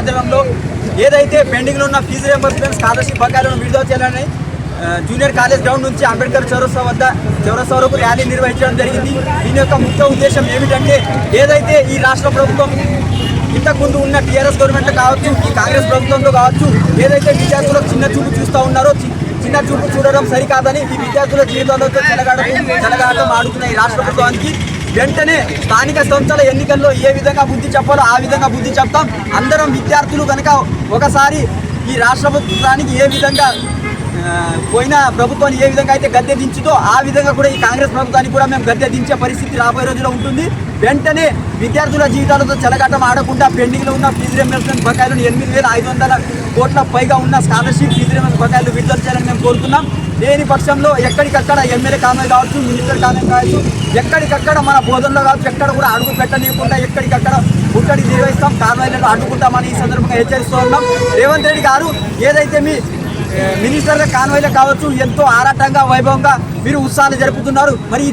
ఆధ్వర్యంలో ఏదైతే పెండింగ్లో ఉన్న ఫీజు రియంబర్స్మెంట్ స్కాలర్షిప్ బకాయిలను విడుదల చేయాలని జూనియర్ కాలేజ్ గ్రౌండ్ నుంచి అంబేద్కర్ చౌరస్తా వరకు ర్యాలీ నిర్వహించడం జరిగింది. దీని యొక్క ముఖ్య ఉద్దేశం ఏమిటంటే ఏదైతే ఈ రాష్ట్ర ప్రభుత్వం ఇంతకుముందు ఉన్న టీఆర్ఎస్ గవర్నమెంట్ కావచ్చు, ఈ కాంగ్రెస్ ప్రభుత్వంతో కావచ్చు, ఏదైతే విద్యార్థులకు చిన్న చూపు చూస్తూ ఉన్నారో చిన్న చూపు చూడడం సరికాదని ఈ విద్యార్థుల జీవితాలతో చెలగాటం ఆడుతున్న ఈ రాష్ట్ర ప్రభుత్వానికి వెంటనే స్థానిక సంస్థల ఎన్నికల్లో ఏ విధంగా బుద్ధి చెప్పాలో ఆ విధంగా బుద్ధి చెప్తాం. అందరం విద్యార్థులు కనుక ఒకసారి ఈ రాష్ట్ర ప్రభుత్వానికి ఏ విధంగా పోయిన ప్రభుత్వాన్ని ఏ విధంగా అయితే గద్దె దించుతో ఆ విధంగా కూడా ఈ కాంగ్రెస్ ప్రభుత్వానికి కూడా మేము గద్దె దించే పరిస్థితి రాబోయే రోజుల్లో ఉంటుంది. వెంటనే విద్యార్థుల జీవితాలతో చెలగాటం ఆడకుండా పెండింగ్లో ఉన్న ఫీజు రియంబర్స్మెంట్ బకాయిలను 8,500 కోట్ల పైగా ఉన్న స్కాలర్షిప్ ఫీజు రియంబర్స్మెంట్ బకాయిలు విడుదల చేయాలని మేము కోరుతున్నాం. లేని పక్షంలో ఎక్కడికక్కడ ఎమ్మెల్యే కామెంట్ కావచ్చు, మినిస్టర్ కామెంట్ కావచ్చు, ఎక్కడికక్కడ మన బోధనలో కావచ్చు ఎక్కడ కూడా అడుగు పెట్టనీయకుండా ఎక్కడికక్కడ ముట్టడి నిర్వహిస్తాం, కాన్వాయ్లను అడ్డుకుంటామని ఈ సందర్భంగా హెచ్చరిస్తూ ఉన్నాం. రేవంత్ రెడ్డి గారు ఏదైతే మీ మినిస్టర్ల కాన్వాయ్లు కావచ్చు ఎంతో ఆరాటంగా వైభవంగా మీరు ఉత్సాహాలు జరుపుతున్నారు. మరి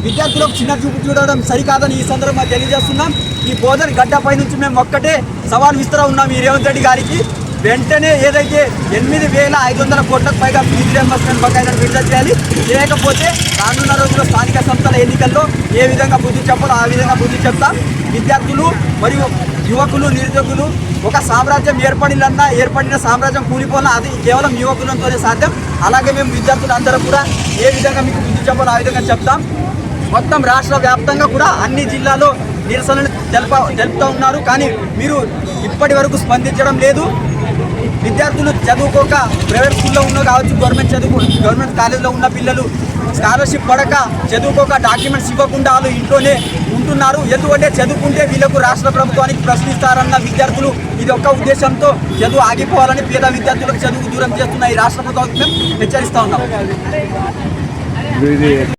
విద్యార్థులకు చిన్న చూపు చూడడం సరికాదని ఈ సందర్భంగా తెలియజేస్తున్నాం. ఈ బోధన గడ్డపై నుంచి మేము ఒక్కటే సవాల్ విస్తరా ఉన్నాం ఈ రేవంత్ రెడ్డి గారికి. వెంటనే ఏదైతే 8,500 కోట్లకు పైగా ఫీజు రియంబర్స్మెంట్ బకాయిలను విడుదల చేయాలి. లేకపోతే రానున్న రోజుల్లో స్థానిక సంస్థల ఎన్నికల్లో ఏ విధంగా బుద్ధి చెప్పాలో ఆ విధంగా బుద్ధి చెప్తాం. విద్యార్థులు మరియు యువకులు నిరుద్యోగులు ఒక సామ్రాజ్యం ఏర్పడిన సామ్రాజ్యం కూలిపోవాలన్నా అది కేవలం యువకులతోనే సాధ్యం. అలాగే మేము విద్యార్థులందరూ కూడా ఏ విధంగా మీకు బుద్ధి చెప్పాలో ఆ విధంగా చెప్తాం. మొత్తం రాష్ట్ర వ్యాప్తంగా కూడా అన్ని జిల్లాల్లో నిరసనలు తెలుపుతూ ఉన్నారు. కానీ మీరు ఇప్పటి వరకు స్పందించడం లేదు. విద్యార్థులు చదువుకోక ప్రైవేట్ స్కూల్లో ఉన్న కావచ్చు, గవర్నమెంట్ కాలేజీలో ఉన్న పిల్లలు స్కాలర్షిప్ పడక చదువుకోక డాక్యుమెంట్స్ ఇవ్వకుండా వాళ్ళు ఇంట్లోనే ఉంటున్నారు. ఎందుకంటే చదువుకుంటే వీళ్ళకు రాష్ట్ర ప్రభుత్వానికి ప్రశ్నిస్తారన్న విద్యార్థులు ఇది ఒక్క ఉద్దేశంతో చదువు ఆగిపోవాలని పేద విద్యార్థులకు చదువు దూరం చేస్తున్న ఈ రాష్ట్ర ప్రభుత్వానికి మేము హెచ్చరిస్తూ ఉన్నాం.